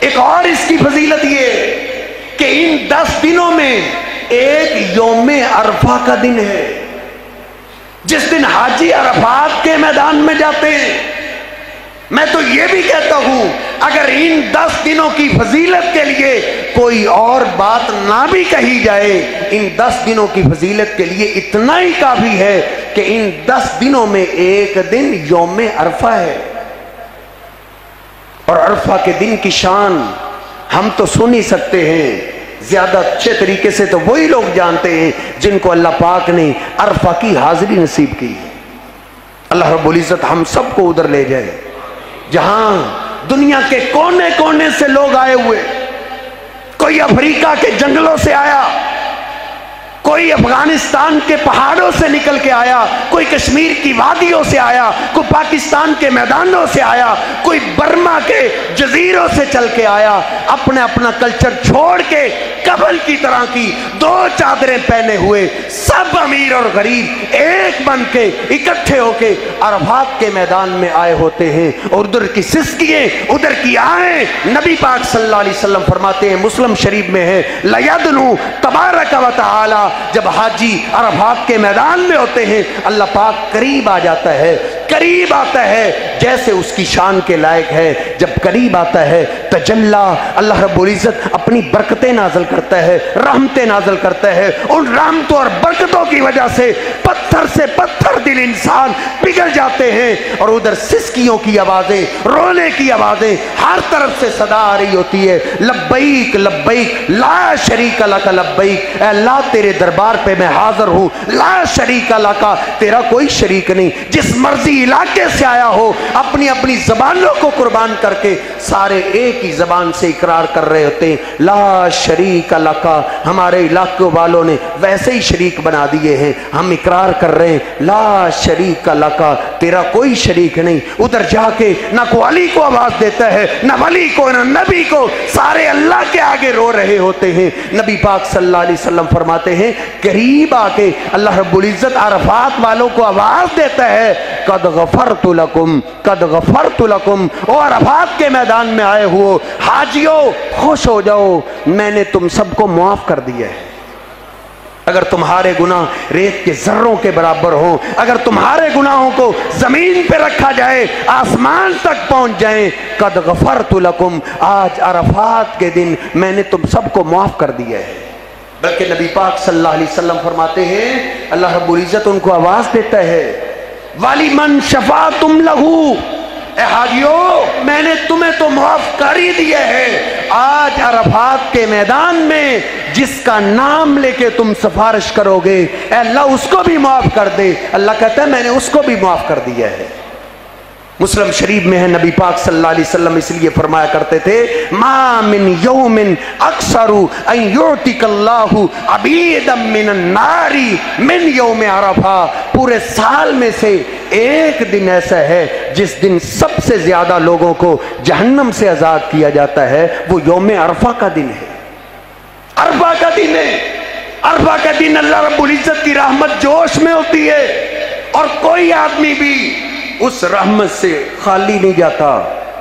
ایک اور اس کی فضیلت یہ کہ ان 10 دنوں میں ایک یوم عرفہ کا دن ہے، جس دن حاجی عرفات کے میدان میں جاتے ہیں۔ میں تو یہ بھی کہتا ہوں اگر ان 10 دنوں کی فضیلت کے لیے کوئی اور بات نہ بھی کہی جائے، ان 10 دنوں کی فضیلت کے لیے اتنا ہی کافی ہے کہ ان 10 دنوں میں ایک دن یوم عرفہ ہے۔ اور عرفہ کے دن کی شان ہم تو سن ہی سکتے ہیں، زیادہ اچھے طریقے سے تو وہی لوگ جانتے ہیں جن کو اللہ پاک نے عرفہ کی حاضری نصیب کی۔ اللہ رب العزت ہم سب کو ادھر لے جائے جہاں دنیا کے کونے کونے سے لوگ آئے ہوئے، کوئی افریقہ کے جنگلوں سے آیا، کوئی افغانستان کے پہاڑوں سے نکل کے آیا، کوئی کشمیر کی وادیوں سے آیا، کوئی پاکستان کے میدانوں سے آیا، کوئی برما کے جزیروں سے چل کے آیا، اپنا اپنا کلچر چھوڑ کے کفن کی طرح کی 2 چادریں پہنے ہوئے سب امیر اور غریب ایک بن کے اکٹھے ہو کے عرفات کے میدان میں آئے ہوتے ہیں، اور ادھر کی سسکییں ادھر کی آہیں۔ نبی پاک صلی اللہ علیہ وسلم فرماتے ہیں، مسلم شریف میں ہے، لَيَدْنُ تَبَارَكَ وَتَعَالَى، جب حاجی عرفات کے میدان میں ہوتے ہیں اللہ پاک قریب آ جاتا ہے، قریب آتا ہے جیسے اس کی شان کے لائق ہے۔ جب قریب آتا ہے تجلی، اللہ رب العزت اپنی برکتیں نازل کرتا ہے، رحمتیں نازل کرتا ہے، ان رحمتوں اور برکتوں کی وجہ سے پتھر سے پتھر دل انسان پگھل جاتے ہیں، اور ادھر سسکیوں کی آوازیں، رونے کی آوازیں، ہر طرف سے صدا آ رہی ہوتی ہے، لبیک لبیک لا شریک لک لبیک، اے اللہ تیرے دربار پہ میں حاضر ہوں، لا شریک لک، تیرا کوئی شریک نہیں۔ جس مرضی علاقے سے آیا ہو اپنی اپنی زبانوں کو قربان کر کے سارے ایک ہی زبان سے اقرار کر رہے ہوتے ہیں، لا شریک لک۔ ہمارے علاقے والوں نے ویسے ہی شریک بنا دیے ہیں، ہم اقرار کر رہے ہیں لا شریک لک، تیرا کوئی شریک نہیں۔ ادھر جا کے نہ کو علی کو آواز دیتا ہے، نہ ولی کو، نہ نبی کو، سارے اللہ کے آگے رو رہے ہوتے ہیں۔ نبی پاک صلی اللہ علیہ وسلم فرماتے ہیں قریب آ کے اللہ رب العزت عرفات والوں کو آواز دیتا ہے، قد غفرت لکم، قد غفرت لکم، اور عرفات کے میدان میں آئے ہو حاجیوں خوش ہو جاؤ، میں نے تم سب کو معاف کر دیا ہے۔ اگر تمہارے گناہ ریت کے ذروں کے برابر ہوں، اگر تمہارے گناہوں کو زمین پہ رکھا جائے آسمان تک پہنچ جائیں، قد غفرت لکم، آج عرفات کے دن میں نے تم سب کو معاف کر دیا ہے۔ بلکہ نبی پاک صلی اللہ علیہ وسلم فرماتے ہیں اللہ رب العزت ان کو آواز دیتا ہے، وَلِمَنْ شَفَعْتُمْ لَهُ، اے حاجیو میں نے تمہیں تو معاف کر ہی دیا ہے، آج عرفات کے میدان میں جس کا نام لے کے تم سفارش کرو گے اے اللہ اس کو بھی معاف کر دے۔ اللہ کہتا ہے میں نے اس کو بھی معاف کر دیا ہے۔ مسلم شریف میں ہے نبی پاک صلی اللہ علیہ وسلم اس لیے فرمایا کرتے تھے ما من یوم اکثر ان یعتق اللہ عبیدا من النار من یوم عرفہ، پورے سال میں سے ایک دن ایسا ہے جس دن سب سے زیادہ لوگوں کو جہنم سے آزاد کیا جاتا ہے، وہ یوم عرفہ کا دن ہے۔ عرفہ کا دن ہے، عرفہ کا دن اللہ رب العزت کی رحمت جوش میں ہوتی ہے، اور کوئی آدمی بھی اس رحمت سے خالی نہیں جاتا۔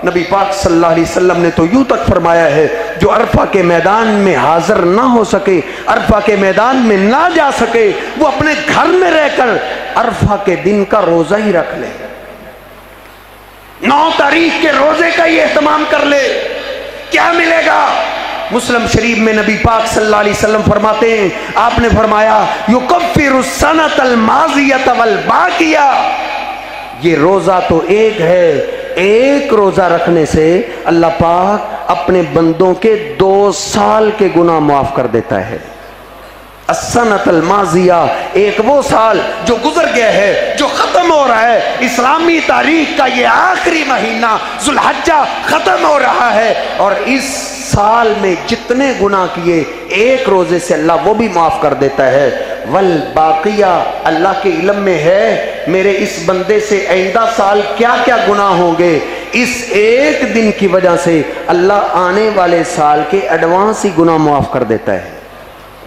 نبی پاک صلی اللہ علیہ وسلم نے تو یوں تک فرمایا ہے جو عرفہ کے میدان میں حاضر نہ ہو سکے، عرفہ کے میدان میں نہ جا سکے، وہ اپنے گھر میں رہ کر عرفہ کے دن کا روزہ ہی رکھ لے، 9 تاریخ کے روزے کا ہی اہتمام کر لے، کیا ملے گا؟ مسلم شریف میں نبی پاک صلی اللہ علیہ وسلم فرماتے ہیں، آپ نے فرمایا یکفر السنۃ الماضیۃ والباقیہ، یہ روزہ تو ایک ہے، ایک روزہ رکھنے سے اللہ پاک اپنے بندوں کے 2 سال کے گناہ معاف کر دیتا ہے۔ السنۃ الماضیہ، ایک وہ سال جو گزر گیا ہے، جو ختم ہو رہا ہے، اسلامی تاریخ کا یہ آخری مہینہ ذو الحجہ ختم ہو رہا ہے، اور اس سال میں جتنے گناہ کیے ایک روزے سے اللہ وہ بھی معاف کر دیتا ہے۔ والباقیہ، اللہ کے علم میں ہے میرے اس بندے سے آئندہ سال کیا کیا گناہ ہوں گے، اس ایک دن کی وجہ سے اللہ آنے والے سال کے ایڈوانس ہی گناہ معاف کر دیتا ہے۔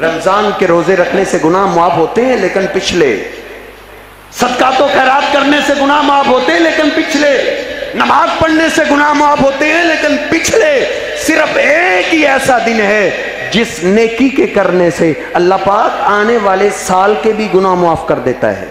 رمضان کے روزے رکھنے سے گناہ معاف ہوتے ہیں لیکن پچھلے، صدقات و خیرات کرنے سے گناہ معاف ہوتے ہیں لیکن پچھلے، نماز پڑھنے سے گناہ معاف ہوتے ہیں لیکن پچھلے، صرف نیکی ایسا دن ہے جس نیکی کے کرنے سے اللہ پاک آنے والے سال کے بھی گناہ معاف کر دیتا ہے.